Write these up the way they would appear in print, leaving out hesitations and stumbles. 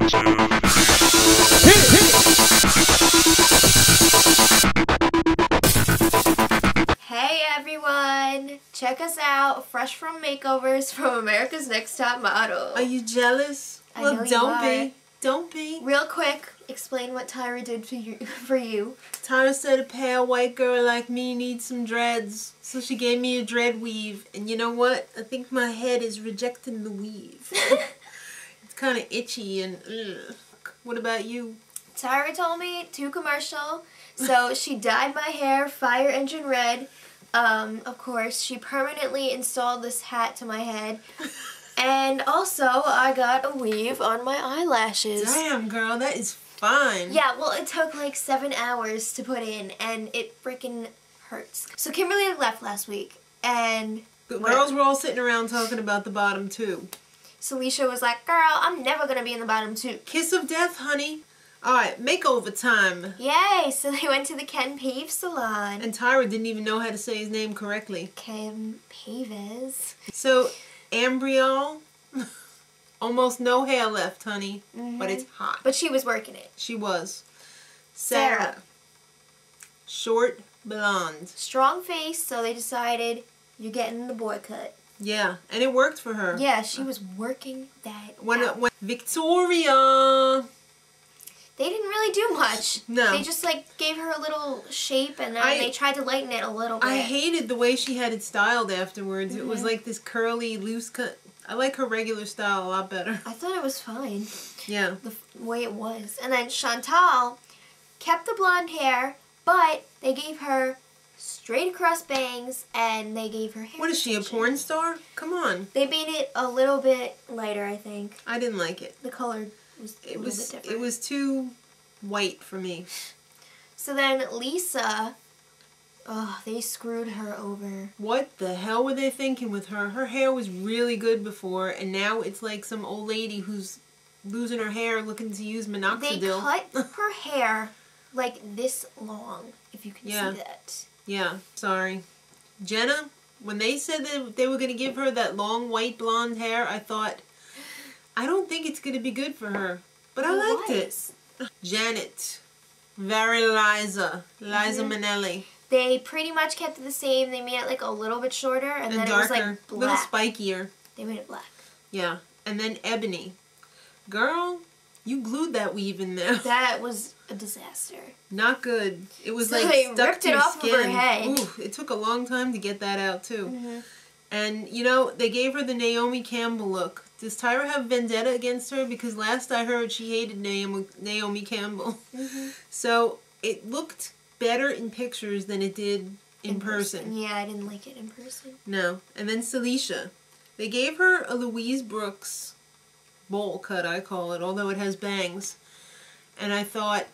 Hey everyone! Check us out, fresh from makeovers from America's Next Top Model. Are you jealous? I Well, know you don't are. be. Don't be. Real quick, explain what Tyra did for you. Tyra said a pale white girl like me needs some dreads, so she gave me a dread weave. And you know what? I think my head is rejecting the weave. It's kind of itchy and ugh. What about you? Tyra told me to commercial, so she dyed my hair fire engine red. Of course, she permanently installed this hat to my head. And also, I got a weave on my eyelashes. Damn, girl, that is fine. Yeah, well, it took like 7 hours to put in, and it freaking hurts. So Kimberly left last week, and The girls were all sitting around talking about the bottom two. Saleshia was like, girl, I'm never going to be in the bottom two. Kiss of death, honey. Alright, makeover time. Yay! So they went to the Ken Pave salon. And Tyra didn't even know how to say his name correctly. Ken Paves. So, Ambreal, almost no hair left, honey. But it's hot. But she was working it. She was. Sarah. Short, blonde. Strong face, so they decided you're getting the boy cut. Yeah, and it worked for her. Yeah, she was working that When out. Victoria. They didn't really do much. No. They just like gave her a little shape and then they tried to lighten it a little bit. I hated the way she had it styled afterwards. It was like this curly, loose cut. I like her regular style a lot better. I thought it was fine. Yeah. The way it was. And then Chantal kept the blonde hair, but they gave her straight across bangs and they gave her hair. What is she, a porn star? Come on. They made it a little bit lighter, I think. I didn't like it. The color was a little bit different. It was too white for me. So then Liza, oh, they screwed her over. What the hell were they thinking with her? Her hair was really good before, and now it's like some old lady who's losing her hair looking to use minoxidil. They cut her hair like this long, if you can see that. Yeah, sorry. Jenah, when they said that they were going to give her that long white blonde hair, I thought, I don't think it's going to be good for her. But I liked it. Janet. Very Liza. Liza Minelli. They pretty much kept it the same. They made it like a little bit shorter and then darker, it was like black. A little spikier. They made it black. Yeah. And then Ebony. Girl, you glued that weave in there. That was a disaster. Not good. It was So like they stuck ripped to it your off skin. of her head. Ooh, it took a long time to get that out too. And you know, they gave her the Naomi Campbell look. Does Tyra have vendetta against her? Because last I heard she hated Naomi Campbell. So it looked better in pictures than it did in person. Yeah, I didn't like it in person. No. And then Saleshia. They gave her a Louise Brooks bowl cut, I call it, although it has bangs. And I thought,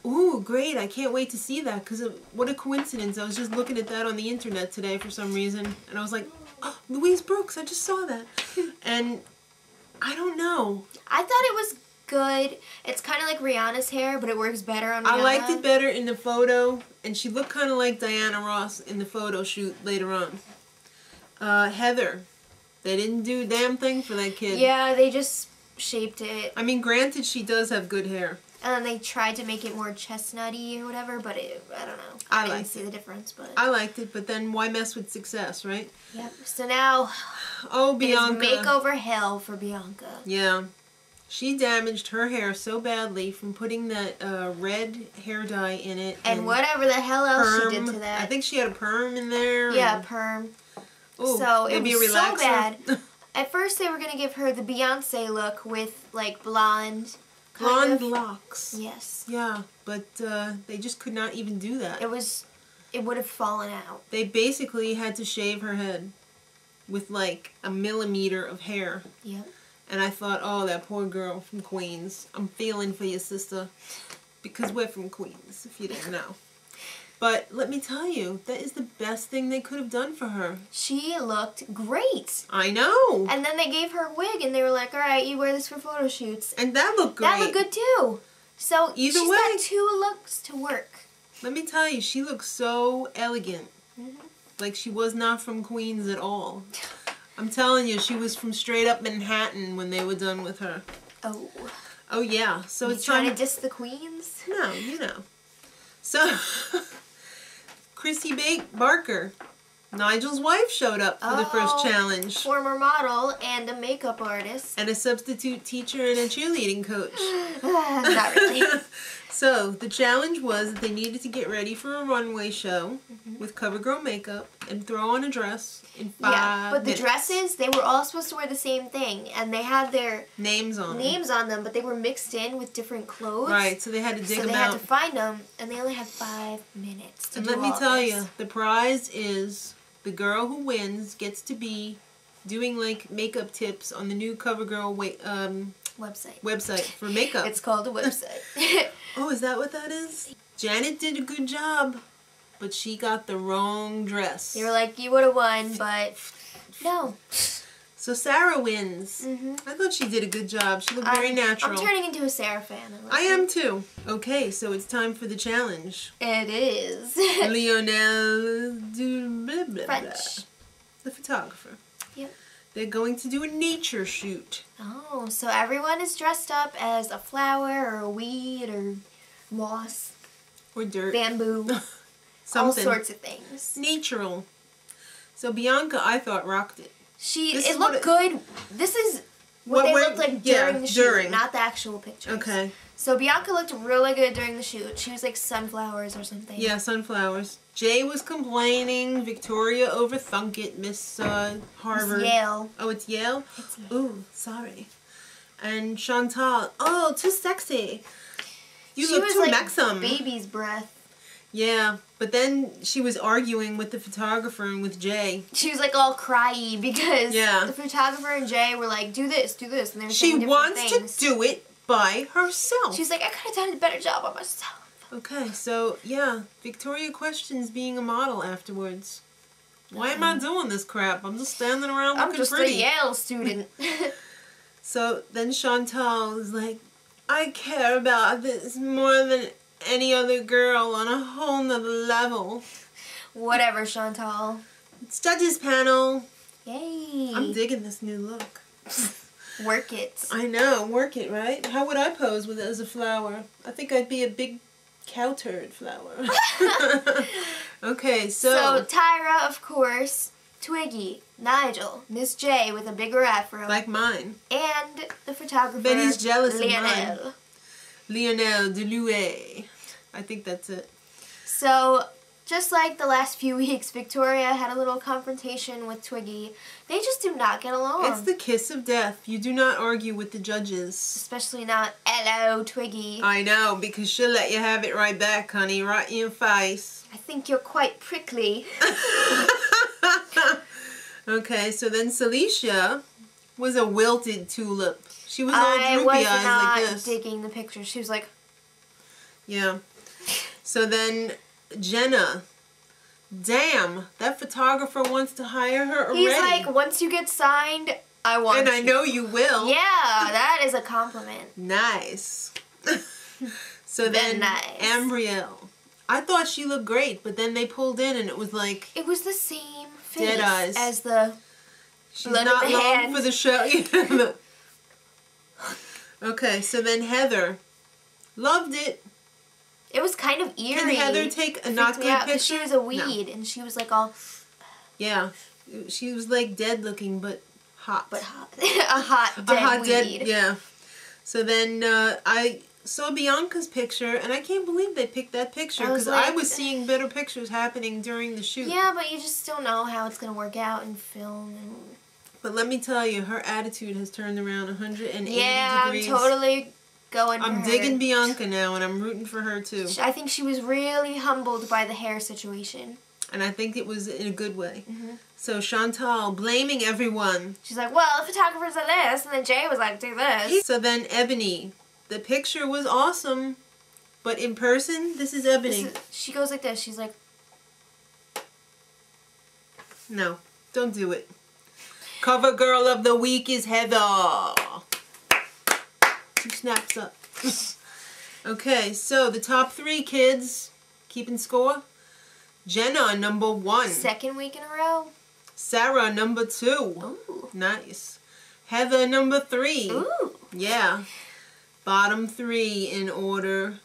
ooh, great, I can't wait to see that, because what a coincidence. I was just looking at that on the internet today for some reason, and I was like, oh, Louise Brooks, I just saw that. And I don't know. I thought it was good. It's kind of like Rihanna's hair, but it works better on Rihanna. I liked it better in the photo, and she looked kind of like Diana Ross in the photo shoot later on. Heather. They didn't do a damn thing for that kid. Yeah, they just shaped it. I mean, granted, she does have good hair. And then they tried to make it more chestnutty or whatever, but I don't know. I didn't see the difference, but I liked it, but then why mess with success, right? Yep. So now, oh, Bianca. it's makeover hell for Bianca. Yeah. She damaged her hair so badly from putting that red hair dye in it. And whatever the hell else perm. she did to that. I think she had a perm in there. Yeah, perm. Ooh, so it was so bad. relaxer. At first they were going to give her the Beyonce look with like blonde. Blonde locks. Yes. Yeah, but they just could not even do that. It would have fallen out. They basically had to shave her head with like a millimeter of hair. Yep. And I thought, oh, that poor girl from Queens. I'm feeling for your sister. Because we're from Queens, if you didn't know. But let me tell you, that is the best thing they could have done for her. She looked great. I know. And then they gave her a wig and they were like, all right, you wear this for photo shoots. And that looked great. That looked good too. So she's got 2 looks to work. Let me tell you, she looks so elegant. Mm-hmm. Like she was not from Queens at all. I'm telling you, she was from straight up Manhattan when they were done with her. Oh. Oh, yeah. So it's trying to diss the queens? No, you know. So, Crissy Barker, Nigel's wife, showed up for the first challenge. Former model and a makeup artist. And a substitute teacher and a cheerleading coach. Not really. So, the challenge was that they needed to get ready for a runway show with CoverGirl makeup and throw on a dress in 5 minutes. But the dresses, they were all supposed to wear the same thing. And they had their names on them, but they were mixed in with different clothes. Right, so they had to dig them out. So they had to find them, and they only had 5 minutes to do all And let me tell this. you, the prize is the girl who wins gets to be doing, like, makeup tips on the new CoverGirl website for makeup. It's called a website. Oh, is that what that is? Janet did a good job, but she got the wrong dress. They were like, you would have won, but no. So Sarah wins. I thought she did a good job. She looked very natural. I'm turning into a Sarah fan. I am too. Okay, so it's time for the challenge. It is. Lionel French. The photographer. Yep. They're going to do a nature shoot. Oh, so everyone is dressed up as a flower or a weed or moss. Or dirt. Bamboo. All sorts of things. Natural. So Bianca, I thought, rocked it. It looked good. This is what they looked like during the shoot, not the actual pictures. Okay. So Bianca looked really good during the shoot. She was like sunflowers or something. Yeah, sunflowers. Jay was complaining. Victoria overthunk it. Miss Harvard. It's Yale. Oh, it's Yale? It's Yale. Ooh, sorry. And Chantal. Oh, too sexy. You look too Maxim. Baby's breath. Yeah, but then she was arguing with the photographer and with Jay. She was like all cryy because Yeah. the photographer and Jay were like, do this, and they were saying She different wants things. to do it by herself. She's like, I could have done a better job on myself. Okay, so yeah, Victoria questions being a model afterwards. Why am I doing this crap? I'm just standing around looking pretty. I'm just a Yale student. So then Chantal is like, I care about this more than any other girl on a whole nother level. Whatever, Chantal. It's judges panel. Yay. I'm digging this new look. Work it. I know, work it, right? How would I pose with it as a flower? I think I'd be a big cow turd flower. Okay, so Tyra, of course, Twiggy, Nigel, Miss J with a bigger afro. like mine. And the photographer, Betty's jealous of Lionel. mine. Lionel, DeLuiy. I think that's it. So, just like the last few weeks, Victoria had a little confrontation with Twiggy. They just do not get along. It's the kiss of death. You do not argue with the judges. Especially not, hello, Twiggy. I know, because she'll let you have it right back, honey. Right in your face. I think you're quite prickly. Okay, so then Saleshia was a wilted tulip. She was all droopy eyes like this. I was not digging the picture. She was like... Yeah. So then Jenah. Damn, that photographer wants to hire her already. He's like, once you get signed, I want And I know you will. Yeah, that is a compliment. Nice. So then Ambreal. I thought she looked great, but then they pulled in and it was like... It was the same face dead eyes. as the... She's not long for the show. Okay, so then Heather. Loved it. It was kind of eerie. Can Heather take a not good picture? She was a weed, and she was like all... Yeah. She was like dead looking, but hot. But hot. A hot dead weed. Yeah. So then I saw Bianca's picture, and I can't believe they picked that picture, because I was seeing better pictures happening during the shoot. Yeah, but you just don't know how it's going to work out in film. But let me tell you, her attitude has turned around 180 degrees. Yeah, I'm totally going for her. I'm digging Bianca now, and I'm rooting for her, too. I think she was really humbled by the hair situation. And I think it was in a good way. So Chantal blaming everyone. She's like, well, the photographer said this, and then Jay was like, do this. So then Ebony. The picture was awesome, but in person, this is Ebony. She goes like this. She's like... No, don't do it. Cover girl of the week is Heather. 2 snaps up. Okay, so the top 3 kids, keeping score. Jenah, number 1. 2nd week in a row. Sarah, number 2. Ooh. Nice. Heather, number 3. Ooh. Yeah. Bottom 3 in order.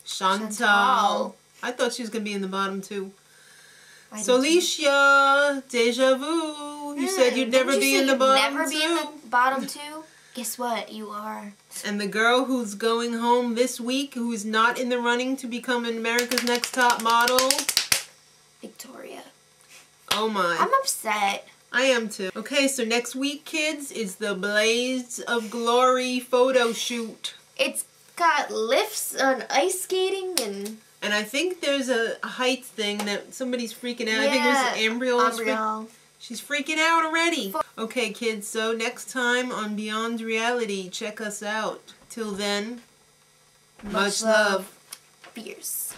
Chantal. Chantal. I thought she was going to be in the bottom 2. Saleshia. Saleshia, deja vu. You said you'd never be in the bottom 2. Never be in the bottom 2? Guess what? You are. And the girl who's going home this week, who is not in the running to become America's Next Top Model. Victoria. Oh my. I'm upset. I am too. Okay, so next week, kids, is the Blaze of Glory photo shoot. It's got lifts on ice skating and... And I think there's a height thing that somebody's freaking out. I think it was Ambreal. She's freaking out already. Okay, kids, so next time on Beyond Reality, check us out. Till then, much love. Fierce.